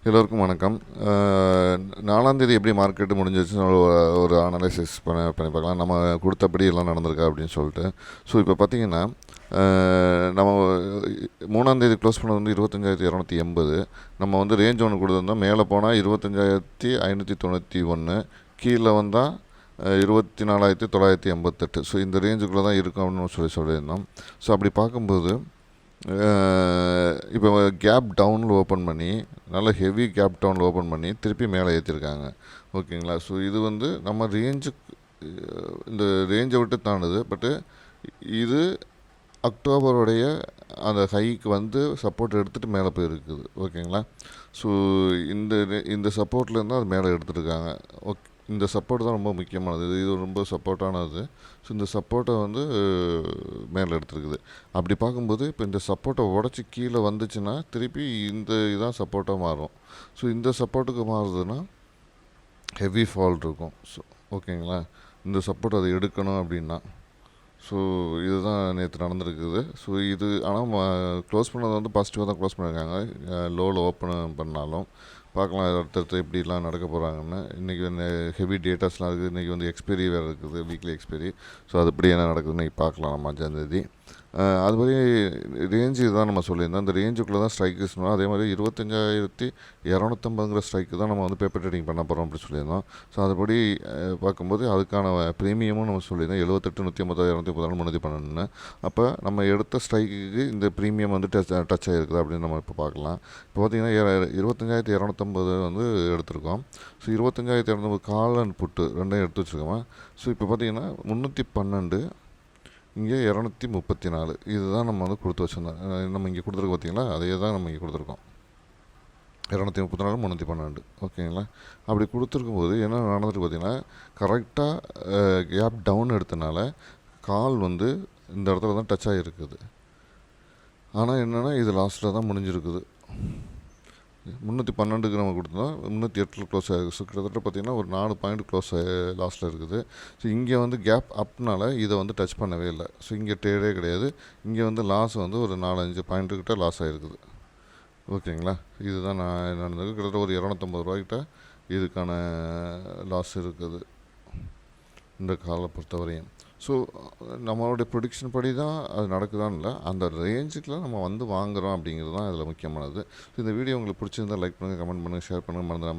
எல்லோருக்கும் வணக்கம். 4ஆம் தேதி எப்படி மார்க்கெட்டு முடிஞ்சிருச்சுன்னு ஒரு அனலைசிஸ் பண்ணி பார்க்கலாம். நம்ம கொடுத்தபடி எல்லாம் நடந்திருக்கா அப்படின்னு சொல்லிட்டு. ஸோ இப்போ பார்த்தீங்கன்னா நம்ம 3ஆம் தேதி க்ளோஸ் பண்ணது வந்து 25,280. நம்ம வந்து ரேஞ்ச் ஒன்று கொடுத்துருந்தோம். மேலே போனால் 25,591, கீழே வந்தால் 24,988. ஸோ இந்த ரேஞ்சுக்குள்ளே தான் இருக்கும் அப்படின்னு சொல்லியிருந்தோம். ஸோ அப்படி பார்க்கும்போது இப்போ கேப் டவுனில் ஓப்பன் பண்ணி நல்லா ஹெவி கேப் டவுனில் ஓப்பன் பண்ணி திருப்பி மேலே ஏற்றிருக்காங்க. ஓகேங்களா? ஸோ இது வந்து நம்ம இந்த ரேஞ்சை விட்டு தாண்டுது. பட்டு இது அக்டோபருடைய அந்த ஹைக்கு வந்து சப்போர்ட் எடுத்துகிட்டு மேலே போயிருக்குது. ஓகேங்களா? ஸோ இந்த சப்போர்ட்லேருந்து அது மேலே எடுத்துருக்காங்க. ஓகே, இந்த சப்போர்ட் தான் ரொம்ப முக்கியமானது. இது ரொம்ப சப்போர்ட்டானது. ஸோ இந்த சப்போர்ட்டை வந்து மேலே எடுத்துருக்குது. அப்படி பார்க்கும்போது இப்போ இந்த சப்போர்ட்டை உடச்சி கீழே வந்துச்சுன்னா திருப்பி இதான் சப்போர்ட்டாக மாறும். ஸோ இந்த சப்போர்ட்டுக்கு மாறுதுன்னா ஹெவி ஃபால் இருக்கும். ஸோ ஓகேங்களா? இந்த சப்போர்ட் அதை எடுக்கணும் அப்படின்னா ஸோ இதுதான் நேற்று நடந்திருக்குது. ஸோ இது ஆனால் க்ளோஸ் பண்ணது வந்து பாசிட்டிவாக தான் க்ளோஸ் பண்ணியிருக்காங்க. லோவில் ஓப்பன் பண்ணாலும் பார்க்கலாம் அடுத்தடுத்து எப்படிலாம் நடக்க போகிறாங்கன்னு. இன்றைக்கி வந்து ஹெவி டேட்டாஸ்லாம் இருக்குது. இன்றைக்கி வந்து எக்ஸ்பைரி வேறு இருக்குது, வீக்லி எக்ஸ்பைரி. ஸோ அது எப்படி என்ன நடக்குதுன்னு இன்றைக்கி பார்க்கலாம் நம்ம 5ஆம் தேதி. அதுபடி ரேஞ்சு தான் நம்ம சொல்லியிருந்தோம். அந்த ரேஞ்சுக்குள்ளே தான் ஸ்ட்ரைக் இருக்கணும். அதே மாதிரி 25,250 ஸ்ட்ரைக்கு தான் நம்ம வந்து பேப்பர் ட்ரேடிங் பண்ண போகிறோம் அப்படி சொல்லியிருந்தோம். ஸோ அதுபடி பார்க்கும்போது அதுக்கான ப்ரீமியமும் நம்ம சொல்லியிருந்தோம். 78, 150, 234, 312. அப்போ நம்ம எடுத்த ஸ்ட்ரைக்குக்கு இந்த ப்ரீமியம் வந்து டச் ஆகிருக்குது அப்படின்னு நம்ம இப்போ பார்க்கலாம். இப்போ பார்த்திங்கன்னா 25,250 வந்து எடுத்திருக்கோம். ஸோ 25,250 கால் அண்ட் புட்டு ரெண்டையும் எடுத்து வச்சுருக்கோம். ஸோ இப்போ பார்த்திங்கன்னா 312, இங்கே 234. இதுதான் நம்ம வந்து கொடுத்து வச்சுருந்தோம். நம்ம இங்கே கொடுத்துருக்கோம் பார்த்தீங்களா, அதே தான் நம்ம இங்கே கொடுத்துருக்கோம். 234, 312. ஓகேங்களா? அப்படி கொடுத்துருக்கும்போது என்ன நடந்துட்டு பார்த்தீங்கன்னா, கரெக்டாக கேப் டவுன் எடுத்தனால கால் வந்து இந்த இடத்துல தான் டச் ஆகிருக்குது. ஆனால் என்னென்னா இது லாஸ்ட்டில் தான் முடிஞ்சிருக்குது. 312க்கு நம்ம கொடுத்தோம், 308 க்ளோஸ் ஆகிருக்கு. ஸோ கிட்டத்தட்ட பார்த்திங்கன்னா ஒரு 4 பாயிண்ட் க்ளோஸ் லாஸ்ட்டில் இருக்குது. ஸோ இங்கே வந்து கேப் அப்னால இதை வந்து டச் பண்ணவே இல்லை. ஸோ இங்கே ட்ரேடே கிடையாது. இங்கே வந்து லாஸ் வந்து ஒரு 4-5 பாயிண்ட்டுக்கிட்ட லாஸ் ஆகிருக்குது. ஓகேங்களா? இதுதான் நான் நடந்தது. கிட்டத்தட்ட ஒரு 250 ரூபாய்க்கிட்ட இதுக்கான லாஸ் இருக்குது இந்த காலை பொறுத்தவரையும். ஸோ நம்மளுடைய ப்ரொடிக்ஷன் படி தான் அது நடக்குதான்னு இல்லை, அந்த ரேஞ்சுக்குலாம் நம்ம வந்து வாங்குகிறோம் அப்படிங்கிறது தான் இதில் முக்கியமானது. ஸோ இந்த வீடியோ உங்களுக்கு பிடிச்சிருந்தால் லைக் பண்ணுங்கள், கமெண்ட் பண்ணுங்கள், ஷேர் பண்ணுங்கள், மறந்துடாம